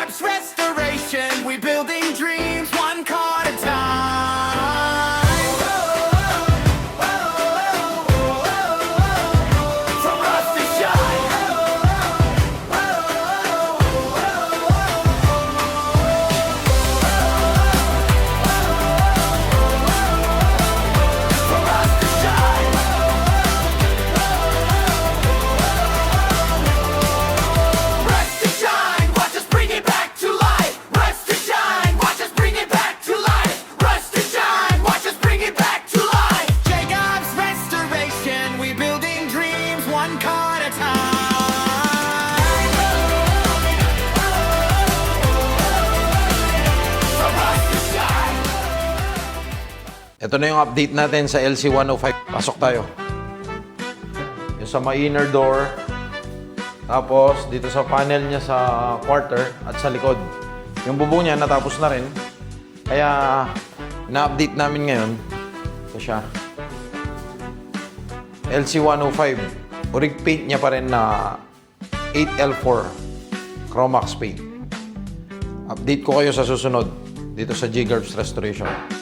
Gabs Restoration, we building dreams one car at a time. From rust to shine. From rust to shine. Rust to shine, watch us bring it back to life. Rust to shine, watch us bring it back to life. Rust to shine, watch us bring it back to life. Jacobs Restoration, we building dreams one car at a time. From rust to shine. Ito na yung update natin sa LC105. Pasok tayo. Yung sa may inner door. Tapos, dito sa panel niya sa quarter at sa likod. Yung bubong niya natapos na rin. Kaya, na-update namin ngayon. Ito siya. LC105. Urig paint niya pa rin na 8L4 Chromax paint. Update ko kayo sa susunod dito sa G-Garbs Restoration.